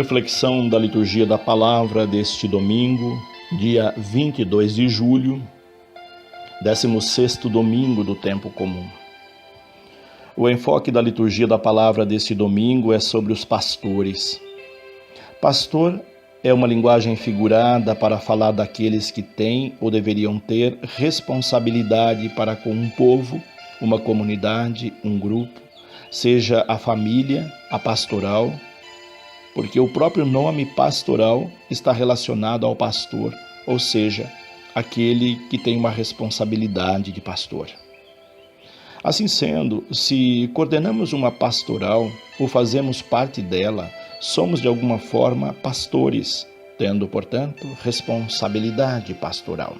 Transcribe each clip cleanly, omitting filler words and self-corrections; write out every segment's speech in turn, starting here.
Reflexão da liturgia da palavra deste domingo, dia 22 de julho, 16º domingo do tempo comum. O enfoque da liturgia da palavra deste domingo é sobre os pastores. Pastor é uma linguagem figurada para falar daqueles que têm ou deveriam ter responsabilidade para com um povo, uma comunidade, um grupo, seja a família, a pastoral, porque o próprio nome pastoral está relacionado ao pastor, ou seja, aquele que tem uma responsabilidade de pastor. Assim sendo, se coordenamos uma pastoral ou fazemos parte dela, somos de alguma forma pastores, tendo, portanto, responsabilidade pastoral.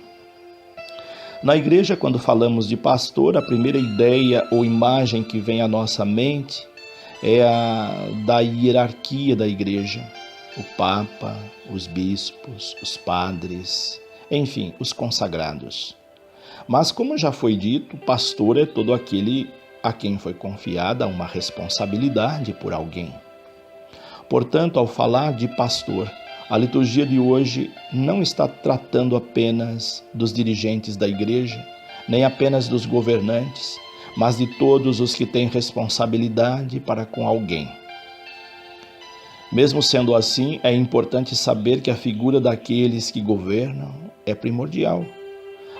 Na igreja, quando falamos de pastor, a primeira ideia ou imagem que vem à nossa mente é a da hierarquia da igreja, o Papa, os bispos, os padres, enfim, os consagrados. Mas, como já foi dito, pastor é todo aquele a quem foi confiada uma responsabilidade por alguém. Portanto, ao falar de pastor, a liturgia de hoje não está tratando apenas dos dirigentes da igreja, nem apenas dos governantes, mas de todos os que têm responsabilidade para com alguém. Mesmo sendo assim, é importante saber que a figura daqueles que governam é primordial.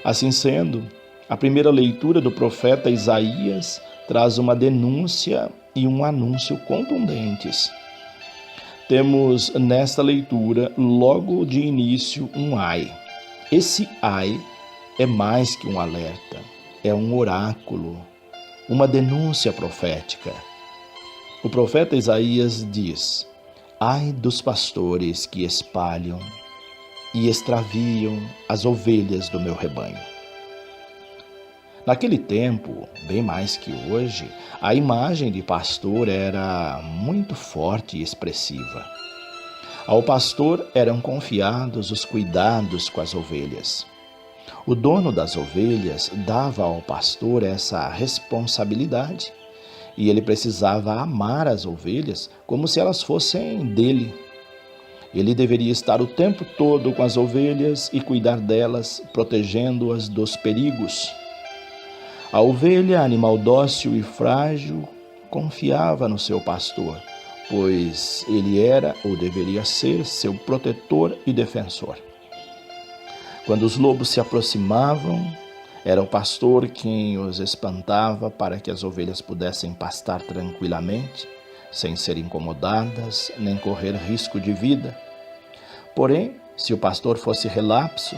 Assim sendo, a primeira leitura do profeta Isaías traz uma denúncia e um anúncio contundentes. Temos nesta leitura, logo de início, um ai. Esse ai é mais que um alerta, é um oráculo, uma denúncia profética. O profeta Isaías diz: ai dos pastores que espalham e extraviam as ovelhas do meu rebanho. Naquele tempo, bem mais que hoje, a imagem de pastor era muito forte e expressiva. Ao pastor eram confiados os cuidados com as ovelhas. O dono das ovelhas dava ao pastor essa responsabilidade e ele precisava amar as ovelhas como se elas fossem dele. Ele deveria estar o tempo todo com as ovelhas e cuidar delas, protegendo-as dos perigos. A ovelha, animal dócil e frágil, confiava no seu pastor, pois ele era ou deveria ser seu protetor e defensor. Quando os lobos se aproximavam, era o pastor quem os espantava para que as ovelhas pudessem pastar tranquilamente, sem ser incomodadas, nem correr risco de vida. Porém, se o pastor fosse relapso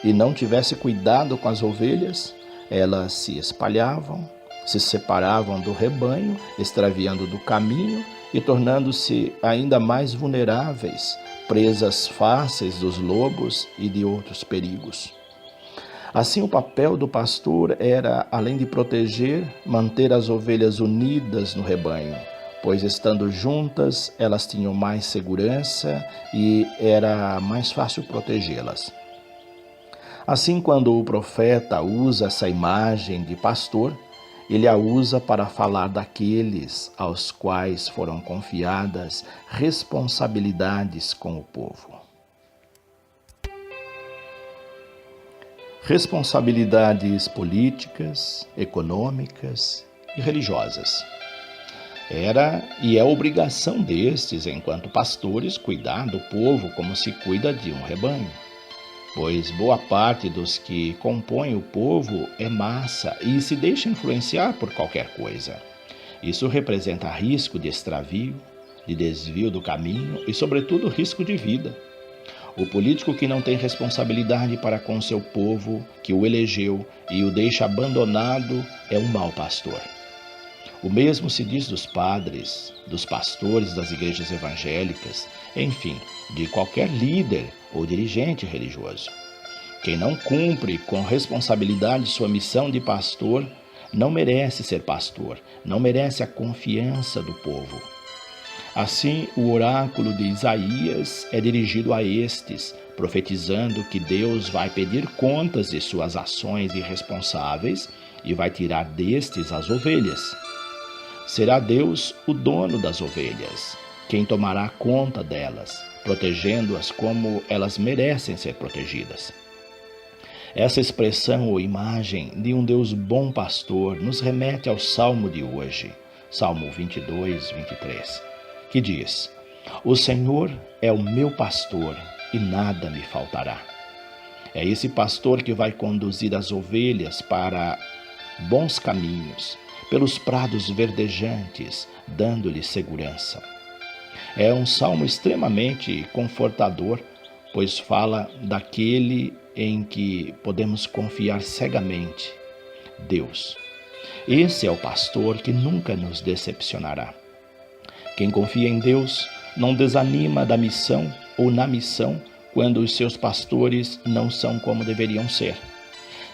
e não tivesse cuidado com as ovelhas, elas se espalhavam, se separavam do rebanho, extraviando do caminho e tornando-se ainda mais vulneráveis, presas fáceis dos lobos e de outros perigos. Assim, o papel do pastor era, além de proteger, manter as ovelhas unidas no rebanho, pois estando juntas, elas tinham mais segurança e era mais fácil protegê-las. Assim, quando o profeta usa essa imagem de pastor, ele a usa para falar daqueles aos quais foram confiadas responsabilidades com o povo. Responsabilidades políticas, econômicas e religiosas. Era e é obrigação destes, enquanto pastores, cuidar do povo como se cuida de um rebanho, pois boa parte dos que compõem o povo é massa e se deixa influenciar por qualquer coisa. Isso representa risco de extravio, de desvio do caminho e, sobretudo, risco de vida. O político que não tem responsabilidade para com seu povo, que o elegeu e o deixa abandonado, é um mau pastor. O mesmo se diz dos padres, dos pastores das igrejas evangélicas, enfim, de qualquer líder ou dirigente religioso. Quem não cumpre com responsabilidade sua missão de pastor, não merece ser pastor, não merece a confiança do povo. Assim, o oráculo de Isaías é dirigido a estes, profetizando que Deus vai pedir contas de suas ações irresponsáveis e vai tirar destes as ovelhas. Será Deus o dono das ovelhas, quem tomará conta delas, protegendo-as como elas merecem ser protegidas. Essa expressão ou imagem de um Deus bom pastor nos remete ao Salmo de hoje, Salmo 22, 23, que diz: O Senhor é o meu pastor e nada me faltará. É esse pastor que vai conduzir as ovelhas para bons caminhos, pelos prados verdejantes, dando-lhes segurança. É um salmo extremamente confortador, pois fala daquele em que podemos confiar cegamente, Deus. Esse é o pastor que nunca nos decepcionará. Quem confia em Deus não desanima da missão ou na missão quando os seus pastores não são como deveriam ser.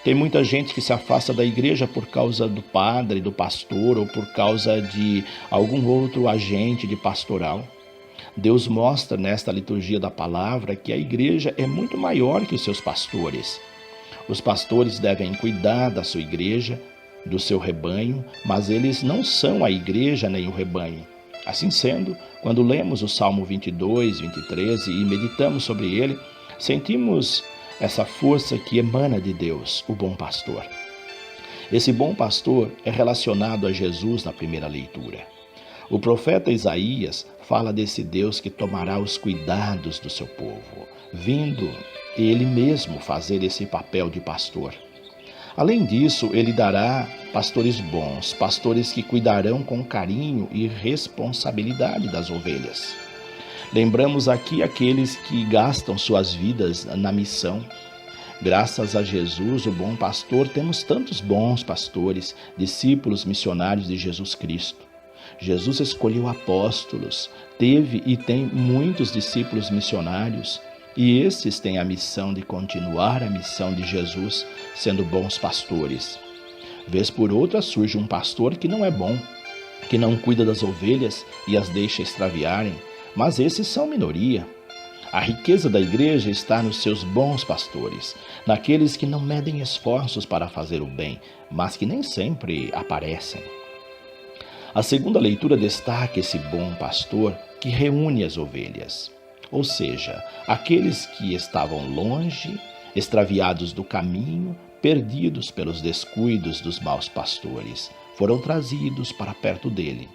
Tem muita gente que se afasta da igreja por causa do padre, do pastor ou por causa de algum outro agente de pastoral. Deus mostra nesta liturgia da palavra que a igreja é muito maior que os seus pastores. Os pastores devem cuidar da sua igreja, do seu rebanho, mas eles não são a igreja nem o rebanho. Assim sendo, quando lemos o Salmo 22, 23 e meditamos sobre ele, sentimos essa força que emana de Deus, o bom pastor. Esse bom pastor é relacionado a Jesus na primeira leitura. O profeta Isaías fala desse Deus que tomará os cuidados do seu povo, vindo ele mesmo fazer esse papel de pastor. Além disso, ele dará pastores bons, pastores que cuidarão com carinho e responsabilidade das ovelhas. Lembramos aqui aqueles que gastam suas vidas na missão. Graças a Jesus, o bom pastor, temos tantos bons pastores, discípulos missionários de Jesus Cristo. Jesus escolheu apóstolos, teve e tem muitos discípulos missionários, e esses têm a missão de continuar a missão de Jesus, sendo bons pastores. Vez por outra surge um pastor que não é bom, que não cuida das ovelhas e as deixa extraviarem, mas esses são minoria. A riqueza da igreja está nos seus bons pastores, naqueles que não medem esforços para fazer o bem, mas que nem sempre aparecem. A segunda leitura destaca esse bom pastor que reúne as ovelhas, ou seja, aqueles que estavam longe, extraviados do caminho, perdidos pelos descuidos dos maus pastores, foram trazidos para perto dele.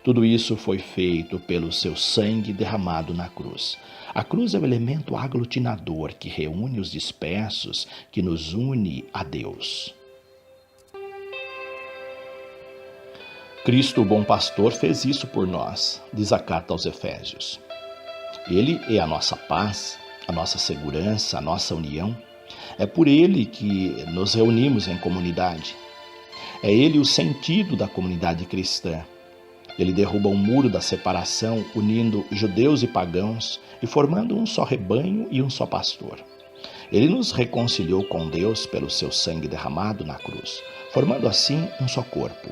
Tudo isso foi feito pelo seu sangue derramado na cruz. A cruz é o elemento aglutinador que reúne os dispersos, que nos une a Deus. Cristo, o bom pastor, fez isso por nós, diz a carta aos Efésios. Ele é a nossa paz, a nossa segurança, a nossa união. É por ele que nos reunimos em comunidade. É ele o sentido da comunidade cristã. Ele derruba o muro da separação, unindo judeus e pagãos e formando um só rebanho e um só pastor. Ele nos reconciliou com Deus pelo seu sangue derramado na cruz, formando assim um só corpo.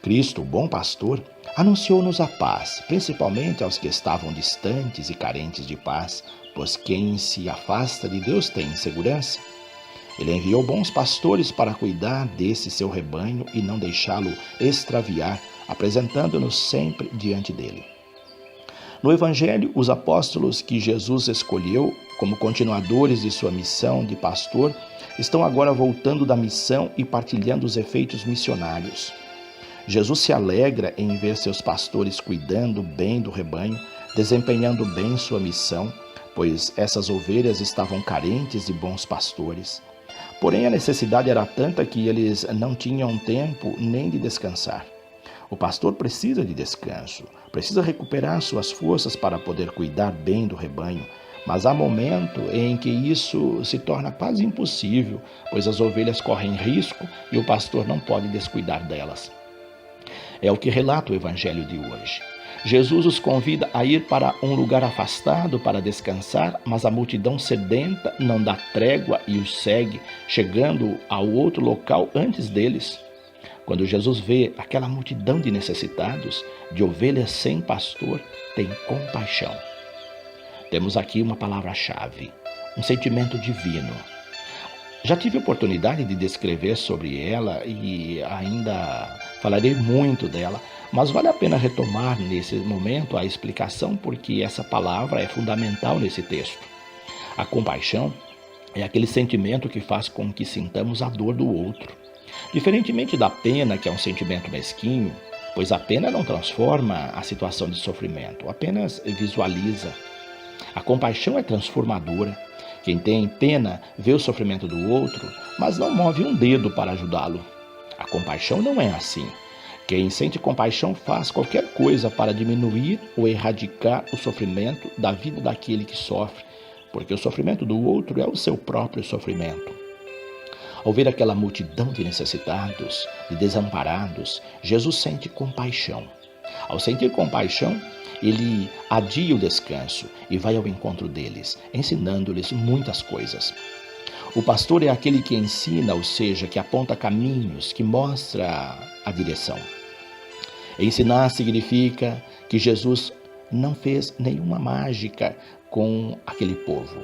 Cristo, o bom pastor, anunciou-nos a paz, principalmente aos que estavam distantes e carentes de paz, pois quem se afasta de Deus tem insegurança. Ele enviou bons pastores para cuidar desse seu rebanho e não deixá-lo extraviar, apresentando-nos sempre diante dele. No Evangelho, os apóstolos que Jesus escolheu como continuadores de sua missão de pastor estão agora voltando da missão e partilhando os efeitos missionários. Jesus se alegra em ver seus pastores cuidando bem do rebanho, desempenhando bem sua missão, pois essas ovelhas estavam carentes de bons pastores. Porém, a necessidade era tanta que eles não tinham tempo nem de descansar. O pastor precisa de descanso, precisa recuperar suas forças para poder cuidar bem do rebanho, mas há momento em que isso se torna quase impossível, pois as ovelhas correm risco e o pastor não pode descuidar delas. É o que relata o Evangelho de hoje. Jesus os convida a ir para um lugar afastado para descansar, mas a multidão sedenta não dá trégua e os segue, chegando ao outro local antes deles. Quando Jesus vê aquela multidão de necessitados, de ovelhas sem pastor, tem compaixão. Temos aqui uma palavra-chave, um sentimento divino. Já tive a oportunidade de descrever sobre ela e ainda falarei muito dela, Mas vale a pena retomar nesse momento a explicação porque essa palavra é fundamental nesse texto. A compaixão é aquele sentimento que faz com que sintamos a dor do outro. Diferentemente da pena, que é um sentimento mesquinho, pois a pena não transforma a situação de sofrimento, apenas visualiza. A compaixão é transformadora. Quem tem pena vê o sofrimento do outro, mas não move um dedo para ajudá-lo. A compaixão não é assim. Quem sente compaixão faz qualquer coisa para diminuir ou erradicar o sofrimento da vida daquele que sofre, porque o sofrimento do outro é o seu próprio sofrimento. Ao ver aquela multidão de necessitados, de desamparados, Jesus sente compaixão. Ao sentir compaixão, ele adia o descanso e vai ao encontro deles, ensinando-lhes muitas coisas. O pastor é aquele que ensina, ou seja, que aponta caminhos, que mostra a direção. Ensinar significa que Jesus não fez nenhuma mágica com aquele povo.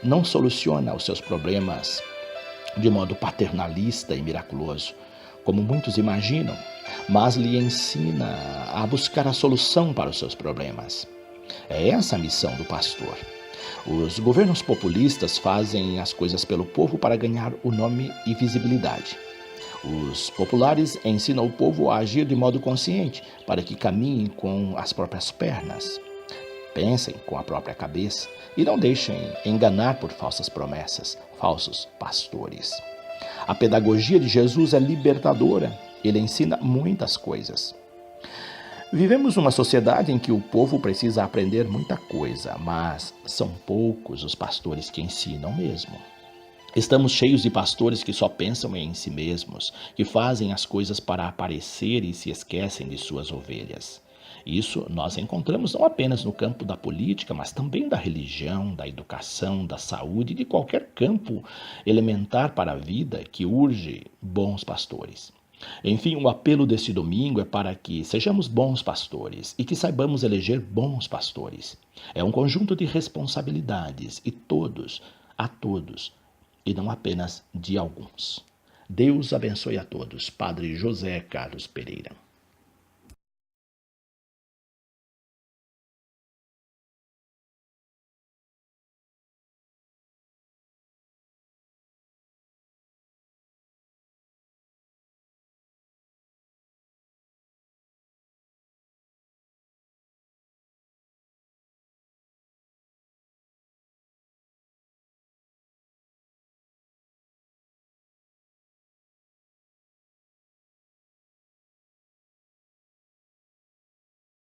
Não soluciona os seus problemas de modo paternalista e miraculoso, como muitos imaginam, mas lhe ensina a buscar a solução para os seus problemas. É essa a missão do pastor. Os governos populistas fazem as coisas pelo povo para ganhar o nome e visibilidade. Os populares ensinam o povo a agir de modo consciente, para que caminhem com as próprias pernas. Pensem com a própria cabeça e não deixem enganar por falsas promessas, falsos pastores. A pedagogia de Jesus é libertadora. Ele ensina muitas coisas. Vivemos numa sociedade em que o povo precisa aprender muita coisa, mas são poucos os pastores que ensinam mesmo. Estamos cheios de pastores que só pensam em si mesmos, que fazem as coisas para aparecer e se esquecem de suas ovelhas. Isso nós encontramos não apenas no campo da política, mas também da religião, da educação, da saúde, de qualquer campo elementar para a vida que urge bons pastores. Enfim, o apelo deste domingo é para que sejamos bons pastores e que saibamos eleger bons pastores. É um conjunto de responsabilidades e a todos, e não apenas de alguns. Deus abençoe a todos. Padre José Carlos Pereira.